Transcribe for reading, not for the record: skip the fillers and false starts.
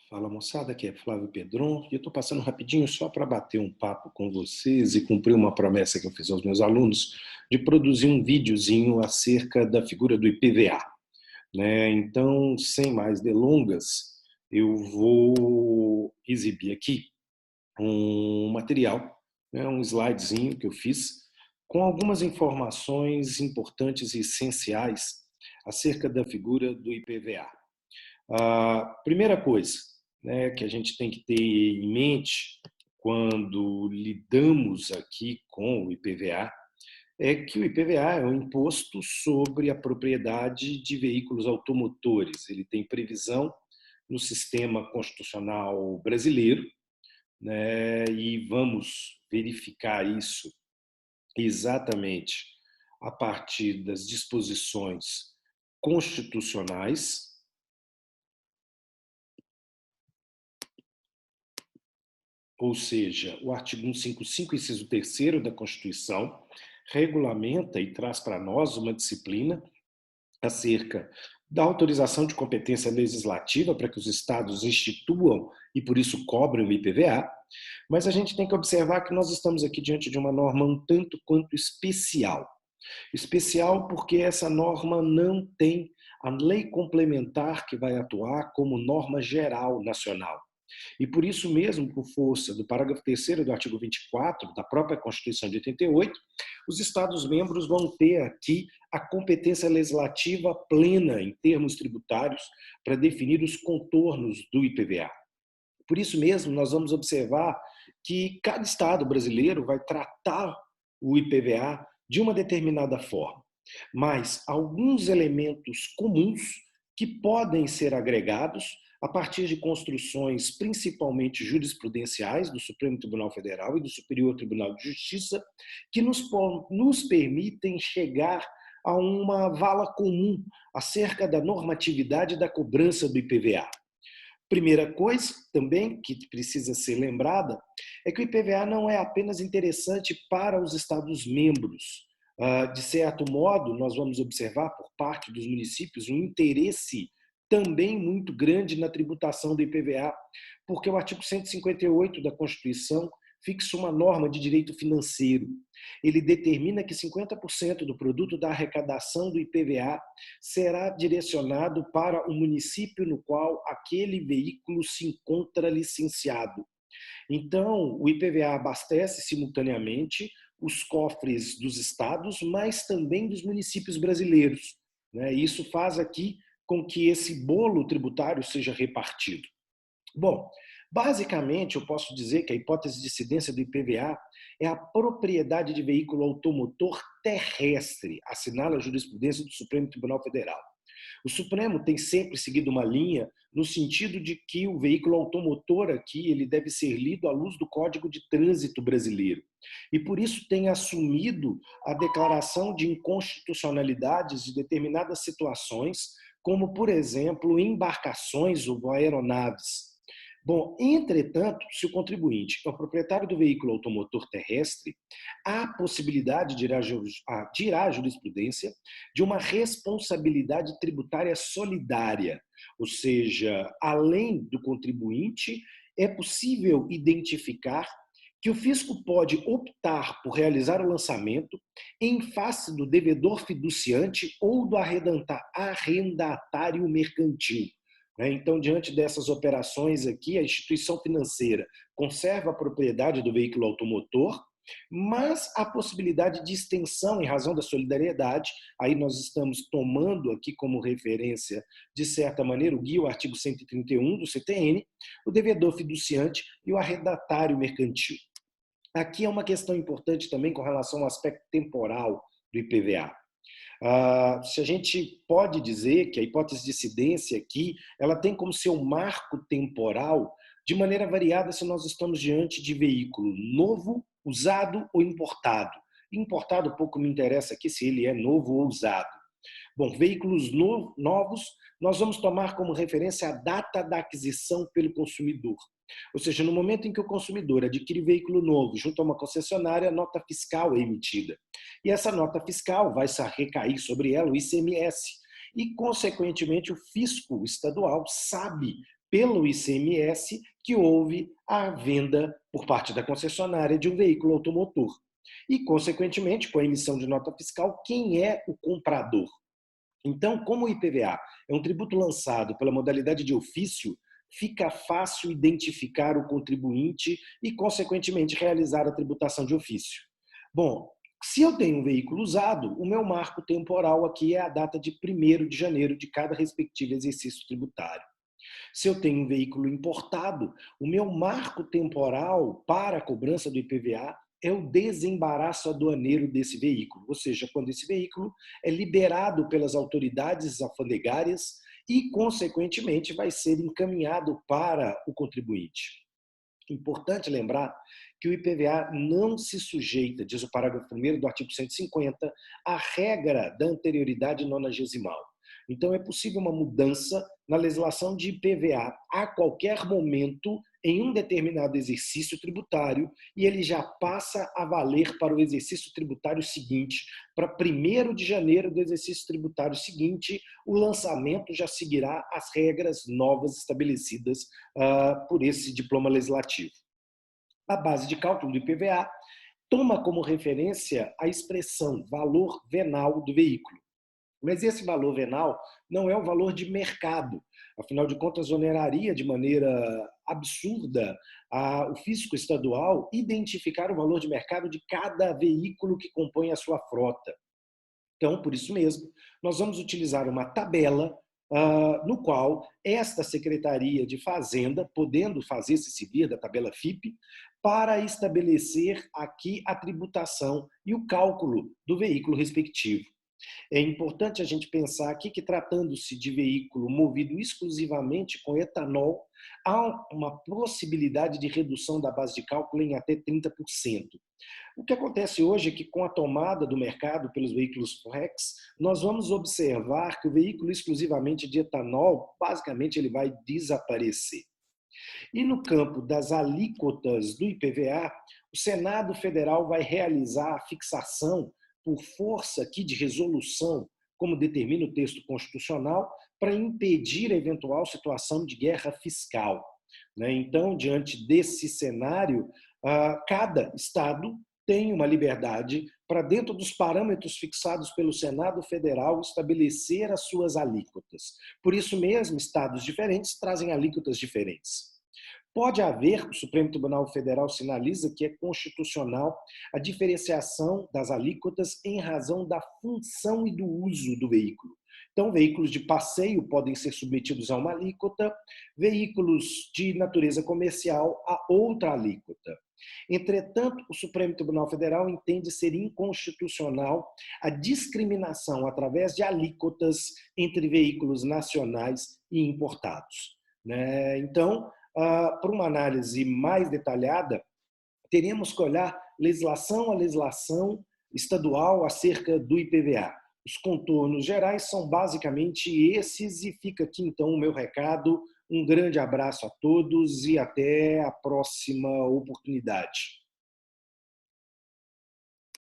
Fala moçada, aqui é Flávio Pedron e eu estou passando rapidinho só para bater um papo com vocês e cumprir uma promessa que eu fiz aos meus alunos de produzir um videozinho acerca da figura do IPVA, né? Então, sem mais delongas, eu vou exibir aqui um material, né, um slidezinho que eu fiz com algumas informações importantes e essenciais acerca da figura do IPVA. A primeira coisa, né, que a gente tem que ter em mente quando lidamos aqui com o IPVA é que o IPVA é um imposto sobre a propriedade de veículos automotores. Ele tem previsão no sistema constitucional brasileiro, né, e vamos verificar isso exatamente a partir das disposições constitucionais. Ou seja, o artigo 155, inciso 3º da Constituição, regulamenta e traz para nós uma disciplina acerca da autorização de competência legislativa para que os estados instituam e, por isso, cobrem o IPVA, mas a gente tem que observar que nós estamos aqui diante de uma norma um tanto quanto especial. Especial porque essa norma não tem a lei complementar que vai atuar como norma geral nacional. E por isso mesmo, por força do parágrafo 3º do artigo 24 da própria Constituição de 88, os Estados-membros vão ter aqui a competência legislativa plena em termos tributários para definir os contornos do IPVA. Por isso mesmo, nós vamos observar que cada Estado brasileiro vai tratar o IPVA de uma determinada forma, mas alguns elementos comuns que podem ser agregados a partir de construções principalmente jurisprudenciais do Supremo Tribunal Federal e do Superior Tribunal de Justiça, que nos permitem chegar a uma vala comum acerca da normatividade da cobrança do IPVA. Primeira coisa também que precisa ser lembrada é que o IPVA não é apenas interessante para os Estados-membros. De certo modo, nós vamos observar por parte dos municípios um interesse também muito grande na tributação do IPVA, porque o artigo 158 da Constituição fixa uma norma de direito financeiro. Ele determina que 50% do produto da arrecadação do IPVA será direcionado para o município no qual aquele veículo se encontra licenciado. Então, o IPVA abastece simultaneamente os cofres dos estados, mas também dos municípios brasileiros, né? Isso faz aqui com que esse bolo tributário seja repartido. Bom, basicamente eu posso dizer que a hipótese de incidência do IPVA é a propriedade de veículo automotor terrestre, assinala a jurisprudência do Supremo Tribunal Federal. O Supremo tem sempre seguido uma linha no sentido de que o veículo automotor aqui ele deve ser lido à luz do Código de Trânsito brasileiro. E por isso tem assumido a declaração de inconstitucionalidades de determinadas situações, como, por exemplo, embarcações ou aeronaves. Bom, entretanto, se o contribuinte é o proprietário do veículo automotor terrestre, há possibilidade de ir à jurisprudência de uma responsabilidade tributária solidária, ou seja, além do contribuinte, é possível identificar que o fisco pode optar por realizar o lançamento em face do devedor fiduciante ou do arrendatário mercantil. Então, diante dessas operações aqui, a instituição financeira conserva a propriedade do veículo automotor, mas a possibilidade de extensão em razão da solidariedade, aí nós estamos tomando aqui como referência, de certa maneira, o guia, o artigo 131 do CTN, o devedor fiduciante e o arrendatário mercantil. Aqui é uma questão importante também com relação ao aspecto temporal do IPVA. Se a gente pode dizer que a hipótese de incidência aqui, ela tem como seu marco temporal de maneira variada se nós estamos diante de veículo novo, usado ou importado. Importado pouco me interessa aqui se ele é novo ou usado. Bom, veículos novos, nós vamos tomar como referência a data da aquisição pelo consumidor. Ou seja, no momento em que o consumidor adquire veículo novo junto a uma concessionária, a nota fiscal é emitida. E essa nota fiscal vai recair sobre ela o ICMS. E, consequentemente, o fisco estadual sabe pelo ICMS que houve a venda por parte da concessionária de um veículo automotor. E, consequentemente, com a emissão de nota fiscal, quem é o comprador? Então, como o IPVA é um tributo lançado pela modalidade de ofício, fica fácil identificar o contribuinte e, consequentemente, realizar a tributação de ofício. Bom, se eu tenho um veículo usado, o meu marco temporal aqui é a data de 1º de janeiro de cada respectivo exercício tributário. Se eu tenho um veículo importado, o meu marco temporal para a cobrança do IPVA é o desembaraço aduaneiro desse veículo, ou seja, quando esse veículo é liberado pelas autoridades alfandegárias e, consequentemente, vai ser encaminhado para o contribuinte. Importante lembrar que o IPVA não se sujeita, diz o parágrafo 1º do artigo 150, à regra da anterioridade nonagesimal. Então, é possível uma mudança na legislação de IPVA a qualquer momento em um determinado exercício tributário e ele já passa a valer para o exercício tributário seguinte. Para 1º de janeiro do exercício tributário seguinte, o lançamento já seguirá as regras novas estabelecidas por esse diploma legislativo. A base de cálculo do IPVA toma como referência a expressão valor venal do veículo. Mas esse valor venal não é o valor de mercado. Afinal de contas, oneraria de maneira absurda o fisco estadual identificar o valor de mercado de cada veículo que compõe a sua frota. Então, por isso mesmo, nós vamos utilizar uma tabela no qual esta Secretaria de Fazenda, podendo fazer-se servir da tabela FIPE, para estabelecer aqui a tributação e o cálculo do veículo respectivo. É importante a gente pensar aqui que, tratando-se de veículo movido exclusivamente com etanol, há uma possibilidade de redução da base de cálculo em até 30%. O que acontece hoje é que, com a tomada do mercado pelos veículos flex, nós vamos observar que o veículo exclusivamente de etanol, basicamente, ele vai desaparecer. E no campo das alíquotas do IPVA, o Senado Federal vai realizar a fixação por força aqui de resolução, como determina o texto constitucional, para impedir a eventual situação de guerra fiscal. Então, diante desse cenário, cada Estado tem uma liberdade para, dentro dos parâmetros fixados pelo Senado Federal, estabelecer as suas alíquotas. Por isso mesmo, Estados diferentes trazem alíquotas diferentes. Pode haver, o Supremo Tribunal Federal sinaliza que é constitucional a diferenciação das alíquotas em razão da função e do uso do veículo. Então, veículos de passeio podem ser submetidos a uma alíquota, veículos de natureza comercial a outra alíquota. Entretanto, o Supremo Tribunal Federal entende ser inconstitucional a discriminação através de alíquotas entre veículos nacionais e importados. Então, para uma análise mais detalhada, teríamos que olhar legislação a legislação estadual acerca do IPVA. Os contornos gerais são basicamente esses e fica aqui então o meu recado. Um grande abraço a todos e até a próxima oportunidade.